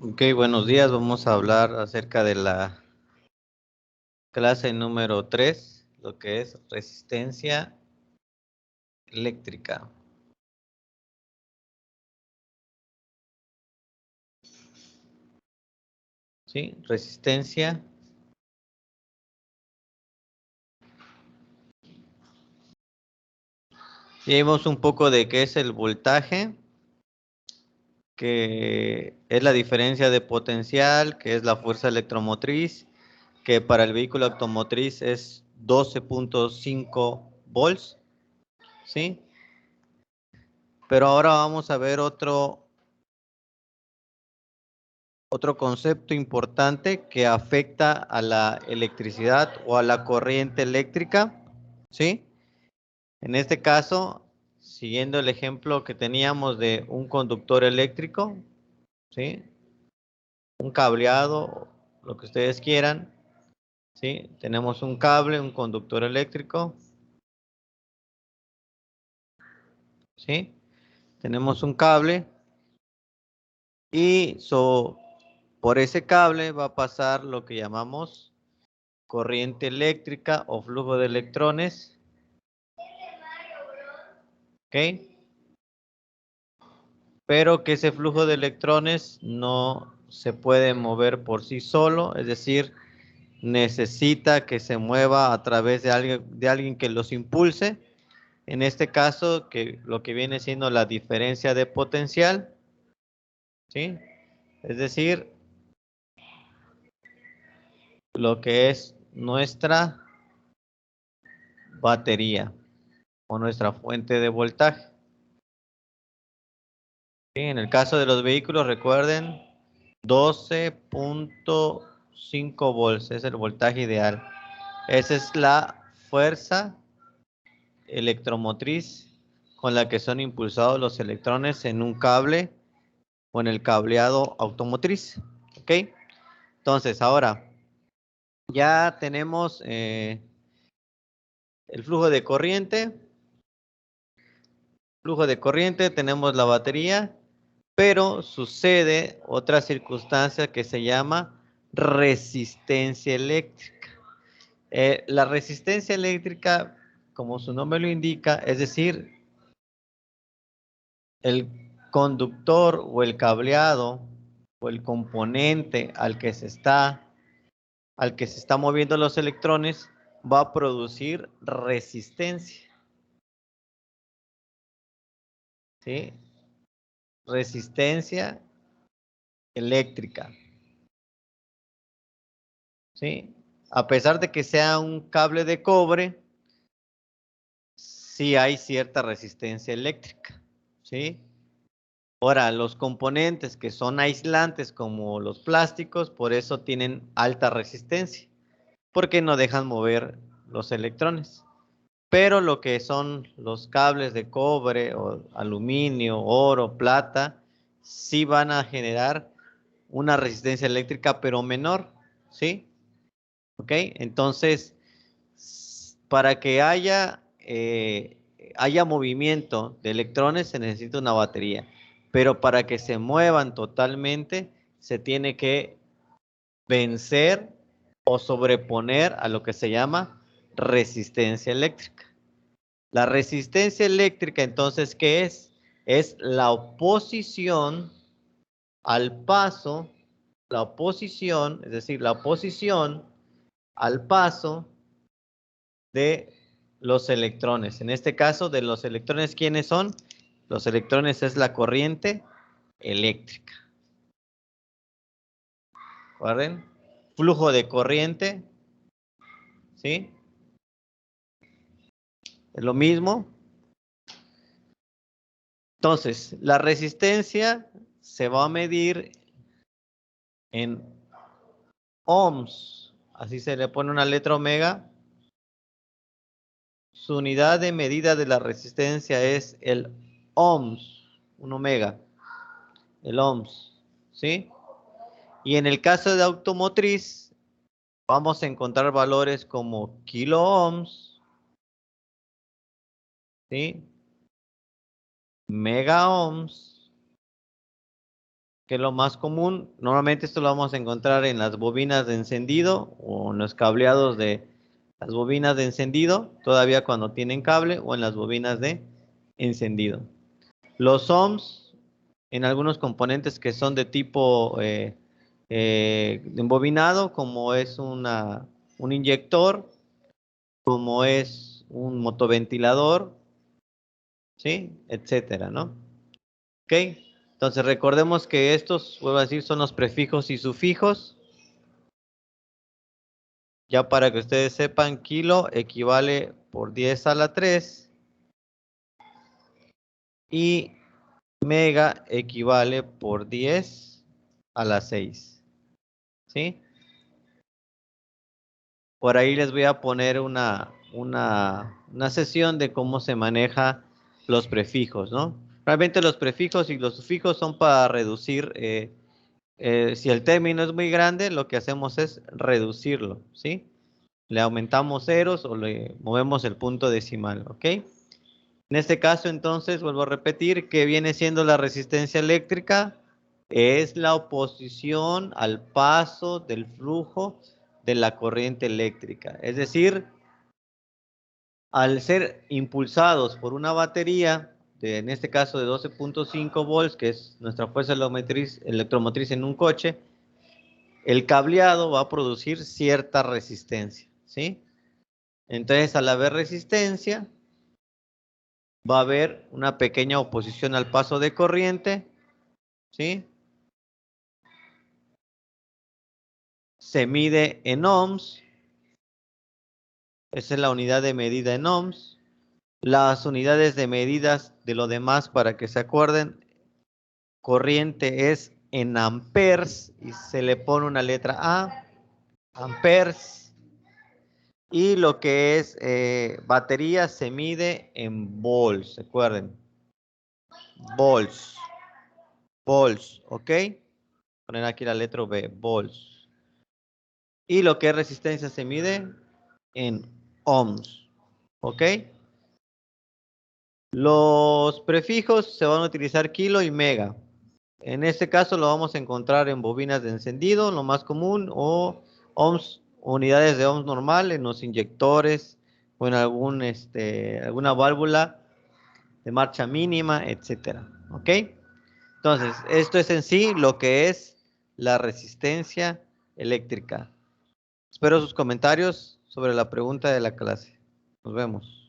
Ok, buenos días. Vamos a hablar acerca de la clase número 3, lo que es resistencia eléctrica. ¿Sí? Resistencia. Y vimos un poco de qué es el voltaje, que es la diferencia de potencial, que es la fuerza electromotriz, que para el vehículo automotriz es 12.5 volts, ¿sí? Pero ahora vamos a ver otro concepto importante que afecta a la electricidad o a la corriente eléctrica, ¿sí? En este caso, siguiendo el ejemplo que teníamos de un conductor eléctrico, ¿sí? Un cableado, lo que ustedes quieran, ¿sí? Tenemos un cable, un conductor eléctrico, ¿sí? Tenemos un cable y por ese cable va a pasar lo que llamamos corriente eléctrica o flujo de electrones, ¿ok? Pero que ese flujo de electrones no se puede mover por sí solo, es decir, necesita que se mueva a través de alguien que los impulse. En este caso, que lo que viene siendo la diferencia de potencial, ¿sí? Es decir, lo que es nuestra batería o nuestra fuente de voltaje. ¿Sí? En el caso de los vehículos, recuerden, 12.5 volts es el voltaje ideal. Esa es la fuerza electromotriz con la que son impulsados los electrones en un cable o en el cableado automotriz. ¿Ok? Entonces, ahora ya tenemos el flujo de corriente. Tenemos la batería, pero sucede otra circunstancia que se llama resistencia eléctrica. La resistencia eléctrica, como su nombre lo indica, es decir, el conductor o el cableado o el componente al que se está moviendo los electrones va a producir resistencia, ¿sí? Resistencia eléctrica, ¿sí? A pesar de que sea un cable de cobre, sí hay cierta resistencia eléctrica, ¿sí? Ahora, los componentes que son aislantes como los plásticos, por eso tienen alta resistencia, porque no dejan mover los electrones. Pero lo que son los cables de cobre o aluminio, oro, plata, sí van a generar una resistencia eléctrica, pero menor, ¿sí? ¿Ok? Entonces, para que haya movimiento de electrones se necesita una batería, pero para que se muevan totalmente se tiene que vencer o sobreponer a lo que se llama resistencia eléctrica. La resistencia eléctrica, entonces, ¿qué es? Es la oposición al paso, es decir, la oposición al paso de los electrones. En este caso, de los electrones, ¿quiénes son? Los electrones es la corriente eléctrica. ¿Recuerden? Flujo de corriente, ¿sí? Es lo mismo. Entonces, la resistencia se va a medir en ohms. Así se le pone una letra omega. Su unidad de medida de la resistencia es el ohms, un omega, el ohms, ¿sí? Y en el caso de automotriz, vamos a encontrar valores como kilo ohms, ¿sí? Mega ohms, ¿ok? que es lo más común. Normalmente esto lo vamos a encontrar en las bobinas de encendido o en los cableados de las bobinas de encendido, todavía cuando tienen cable, o en las bobinas de encendido. Los ohms en algunos componentes que son de tipo embobinado, como es un inyector, como es un motoventilador, ¿sí? Etcétera, ¿no? ¿Ok? Entonces recordemos que estos, vuelvo a decir, son los prefijos y sufijos. Ya para que ustedes sepan, kilo equivale por 10 a la 3 y mega equivale por 10 a la 6. ¿Sí? Por ahí les voy a poner una sesión de cómo se maneja los prefijos, ¿no? Realmente los prefijos y los sufijos son para reducir, si el término es muy grande, lo que hacemos es reducirlo, ¿sí? Le aumentamos ceros o le movemos el punto decimal, ¿ok? En este caso, entonces, vuelvo a repetir, ¿qué viene siendo la resistencia eléctrica? Es la oposición al paso del flujo de la corriente eléctrica. Es decir, al ser impulsados por una batería, en este caso de 12.5 volts, que es nuestra fuerza electromotriz en un coche, el cableado va a producir cierta resistencia, ¿sí? Entonces, al haber resistencia, va a haber una pequeña oposición al paso de corriente, ¿sí? Se mide en ohms, esa es la unidad de medida en ohms. Las unidades de medidas de lo demás, para que se acuerden, corriente es en amperes y se le pone una letra A, amperes. Y lo que es batería se mide en volts, recuerden, volts, volts, ¿ok? Poner aquí la letra V, volts. Y lo que es resistencia se mide en ohms, ¿ok? Los prefijos se van a utilizar kilo y mega. En este caso lo vamos a encontrar en bobinas de encendido, lo más común, o ohms, unidades de ohms normal en los inyectores o en alguna válvula de marcha mínima, etcétera. ¿Ok? Entonces, esto es en sí lo que es la resistencia eléctrica. Espero sus comentarios sobre la pregunta de la clase. Nos vemos.